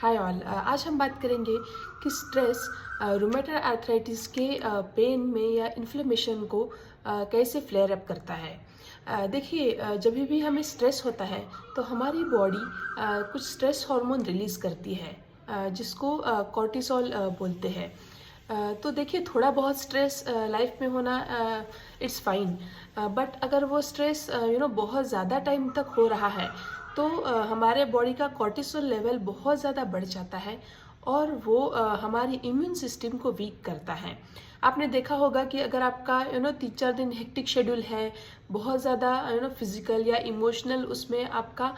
Hi all. आज हम बात करेंगे कि स्ट्रेस रूमेटॉइड आर्थराइटिस के पेन में या इन्फ्लेमेशन को कैसे फ्लेयर अप करता है। देखिए, जब भी हमें स्ट्रेस होता है तो हमारी बॉडी कुछ स्ट्रेस हार्मोन रिलीज करती है, जिसको कॉर्टिसोल बोलते हैं। तो देखिए, थोड़ा बहुत स्ट्रेस लाइफ में होना इट्स फाइन, बट अगर वो स्ट्रेस बहुत ज़्यादा टाइम तक हो रहा है तो हमारे बॉडी का कॉर्टिसोल लेवल बहुत ज़्यादा बढ़ जाता है और वो हमारी इम्यून सिस्टम को वीक करता है। आपने देखा होगा कि अगर आपका 3-4 दिन हेक्टिक शेड्यूल है, बहुत ज़्यादा फिजिकल या इमोशनल उसमें आपका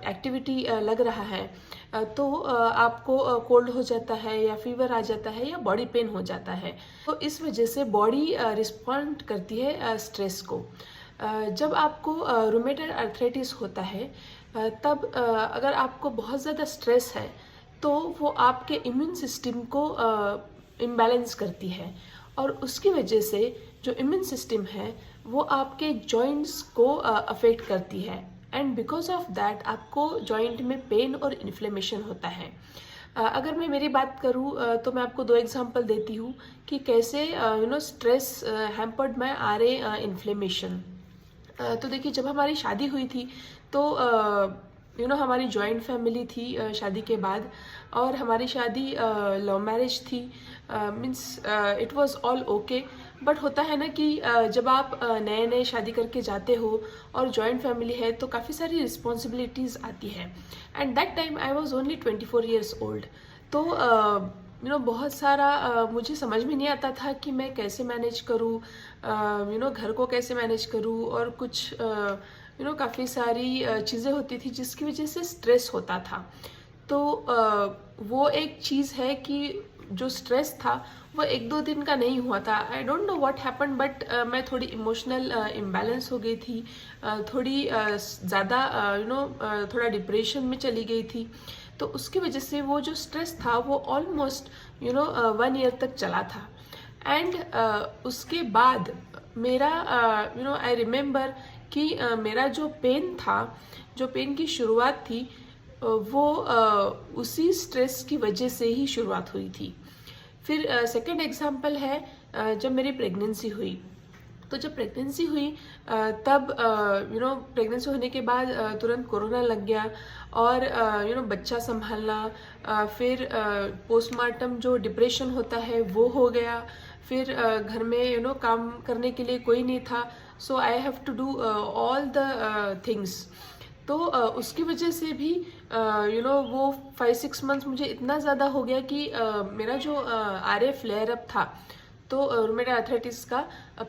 एक्टिविटी लग रहा है, तो आपको कोल्ड हो जाता है या फीवर आ जाता है या बॉडी पेन हो जाता है। तो इस वजह से बॉडी रिस्पॉन्ड करती है स्ट्रेस को। जब आपको रूमेटॉइड आर्थराइटिस होता है, तब अगर आपको बहुत ज़्यादा स्ट्रेस है तो वो आपके इम्यून सिस्टम को इम्बैलेंस करती है और उसकी वजह से जो इम्यून सिस्टम है वो आपके जॉइंट्स को अफेक्ट करती है एंड बिकॉज ऑफ दैट आपको जॉइंट में पेन और इन्फ्लेमेशन होता है। अगर मैं मेरी बात करूँ तो मैं आपको 2 एग्जांपल देती हूँ कि कैसे stress hampered my RA inflammation. तो देखिए, जब हमारी शादी हुई थी तो हमारी जॉइंट फैमिली थी शादी के बाद, और हमारी शादी लव मैरिज थी। Means it was all okay, but होता है ना कि जब आप नए नए शादी करके जाते हो और जॉइंट फैमिली है तो काफ़ी सारी रिस्पॉन्सिबिलिटीज़ आती है। And that time I was only 24 years old. तो बहुत सारा मुझे समझ में नहीं आता था कि मैं कैसे मैनेज करूँ, घर को कैसे मैनेज करूँ, और कुछ काफ़ी सारी चीज़ें होती थी जिसकी वजह से स्ट्रेस होता था। तो वो एक चीज़ है कि जो स्ट्रेस था वो 1-2 दिन का नहीं हुआ था। I don't know what happen, but मैं थोड़ी इमोशनल इम्बैलेंस हो गई थी, थोड़ी ज़्यादा थोड़ा डिप्रेशन में चली गई थी। तो उसकी वजह से वो जो स्ट्रेस था वो ऑलमोस्ट 1 ईयर तक चला था। एंड उसके बाद मेरा आई रिमेम्बर कि मेरा जो पेन था, जो पेन की शुरुआत थी, वो उसी स्ट्रेस की वजह से ही शुरुआत हुई थी। फिर सेकंड एग्जांपल है, जब मेरी प्रेगनेंसी हुई। तो जब प्रेगनेंसी हुई तब प्रेगनेंसी होने के बाद तुरंत कोरोना लग गया और बच्चा संभालना, फिर पोस्टमार्टम जो डिप्रेशन होता है वो हो गया। फिर घर में काम करने के लिए कोई नहीं था, so I have to do all the things. तो उसकी वजह से भी वो 5-6 मंथ्स मुझे इतना ज़्यादा हो गया कि मेरा जो आरए फ्लेयर अप था, तो रूमेटॉइड आर्थराइटिस का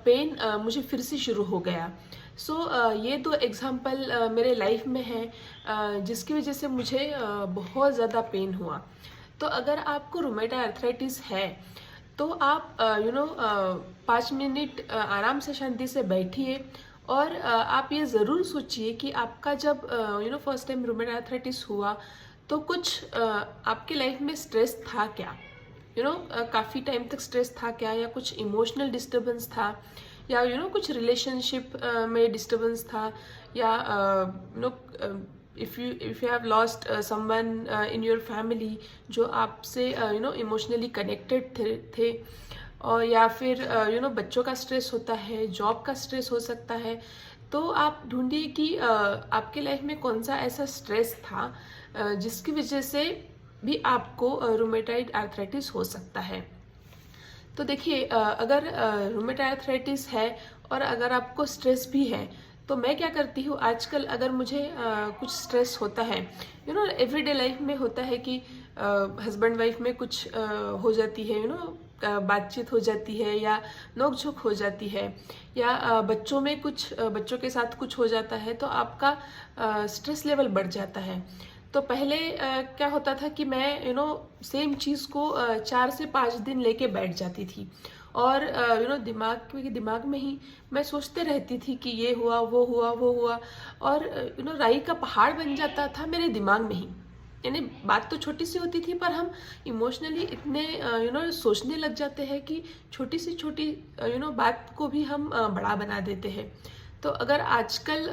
पेन मुझे फिर से शुरू हो गया। सो ये 2 एग्जांपल मेरे लाइफ में है जिसकी वजह से मुझे बहुत ज़्यादा पेन हुआ। तो अगर आपको रूमेटॉइड आर्थराइटिस है तो आप 5 मिनट आराम से शांति से बैठिए और आप ये ज़रूर सोचिए कि आपका जब फर्स्ट टाइम रूमेटॉइड आर्थराइटिस हुआ तो कुछ आपके लाइफ में स्ट्रेस था क्या, काफ़ी टाइम तक स्ट्रेस था क्या, या कुछ इमोशनल डिस्टर्बेंस था, या कुछ रिलेशनशिप में डिस्टर्बेंस था, या if you have lost someone in your family जो आपसे इमोशनली कनेक्टेड थे, और या फिर बच्चों का स्ट्रेस होता है, जॉब का स्ट्रेस हो सकता है। तो आप ढूंढिए कि आपके लाइफ में कौन सा ऐसा स्ट्रेस था जिसकी वजह से भी आपको रूमेटॉइड आर्थराइटिस हो सकता है। तो देखिए, अगर रूमेटॉइड आर्थराइटिस है और अगर आपको स्ट्रेस भी है तो मैं क्या करती हूँ आजकल, अगर मुझे कुछ स्ट्रेस होता है, एवरीडे लाइफ में होता है कि हस्बैंड वाइफ में कुछ हो जाती है, बातचीत हो जाती है या नोक-झोंक हो जाती है, या बच्चों में कुछ बच्चों के साथ कुछ हो जाता है तो आपका स्ट्रेस लेवल बढ़ जाता है। तो पहले क्या होता था कि मैं सेम चीज़ को 4 से 5 दिन लेके बैठ जाती थी और दिमाग में ही मैं सोचते रहती थी कि ये हुआ वो हुआ वो हुआ, और राई का पहाड़ बन जाता था मेरे दिमाग में ही। यानी बात तो छोटी सी होती थी पर हम इमोशनली इतने सोचने लग जाते हैं कि छोटी सी छोटी बात को भी हम बड़ा बना देते हैं। तो अगर आजकल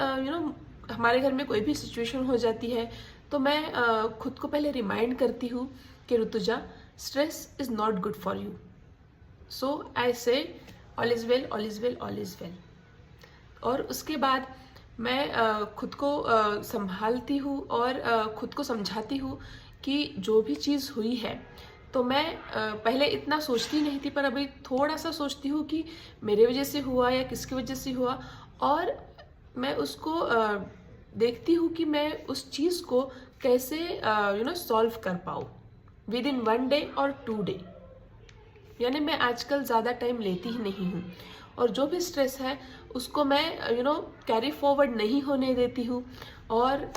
हमारे घर में कोई भी सिचुएशन हो जाती है तो तो मैं खुद को पहले रिमाइंड करती हूँ कि Rituja, stress is not good for you, so I say all is well, all is well, all is well. और उसके बाद मैं खुद को संभालती हूँ और खुद को समझाती हूँ कि जो भी चीज़ हुई है, तो मैं पहले इतना सोचती नहीं थी, पर अभी थोड़ा सा सोचती हूँ कि मेरे वजह से हुआ या किसकी वजह से हुआ, और मैं उसको देखती हूँ कि मैं उस चीज़ को कैसे सॉल्व कर पाऊँ विद इन 1 डे और 2 डे। यानी मैं आजकल ज़्यादा टाइम लेती ही नहीं हूँ, और जो भी स्ट्रेस है उसको मैं कैरी फॉरवर्ड नहीं होने देती हूँ। और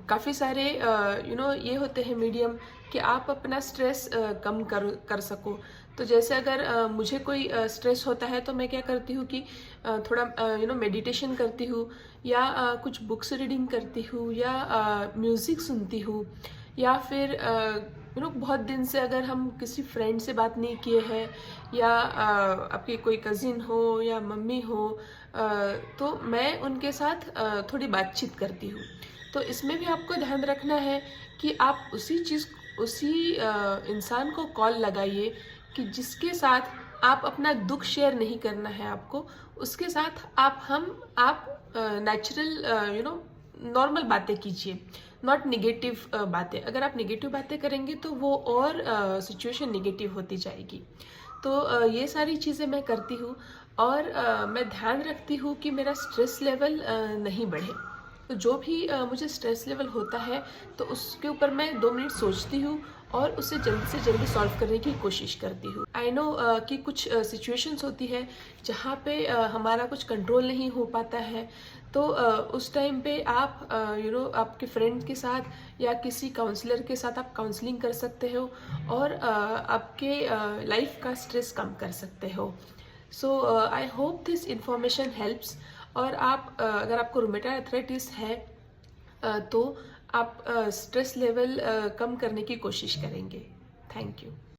काफ़ी सारे ये होते हैं मीडियम कि आप अपना स्ट्रेस कम कर सको। तो जैसे अगर मुझे कोई स्ट्रेस होता है तो मैं क्या करती हूँ कि थोड़ा मेडिटेशन करती हूँ, या कुछ बुक्स रीडिंग करती हूँ, या म्यूज़िक सुनती हूँ, या फिर बहुत दिन से अगर हम किसी फ्रेंड से बात नहीं किए हैं, या आपके कोई कज़िन हो या मम्मी हो, तो मैं उनके साथ थोड़ी बातचीत करती हूँ। तो इसमें भी आपको ध्यान रखना है कि आप उसी इंसान को कॉल लगाइए कि जिसके साथ आप अपना दुख शेयर नहीं करना है आपको, उसके साथ आप नेचुरल नॉर्मल बातें कीजिए, नॉट निगेटिव बातें। अगर आप निगेटिव बातें करेंगे तो वो और सिचुएशन निगेटिव होती जाएगी। तो ये सारी चीज़ें मैं करती हूँ, और मैं ध्यान रखती हूँ कि मेरा स्ट्रेस लेवल नहीं बढ़े। तो जो भी मुझे स्ट्रेस लेवल होता है, तो उसके ऊपर मैं 2 मिनट सोचती हूँ और उसे जल्दी से जल्दी सॉल्व करने की कोशिश करती हूँ। आई नो कि कुछ सिचुएशंस होती है जहाँ पे हमारा कुछ कंट्रोल नहीं हो पाता है, तो उस टाइम पे आप आपके फ्रेंड के साथ या किसी काउंसलर के साथ आप काउंसलिंग कर सकते हो, और आपके लाइफ का स्ट्रेस कम कर सकते हो। So I hope this information helps. और आप अगर आपको रूमेटॉइड आर्थराइटिस है, तो आप स्ट्रेस लेवल कम करने की कोशिश करेंगे। Thank you.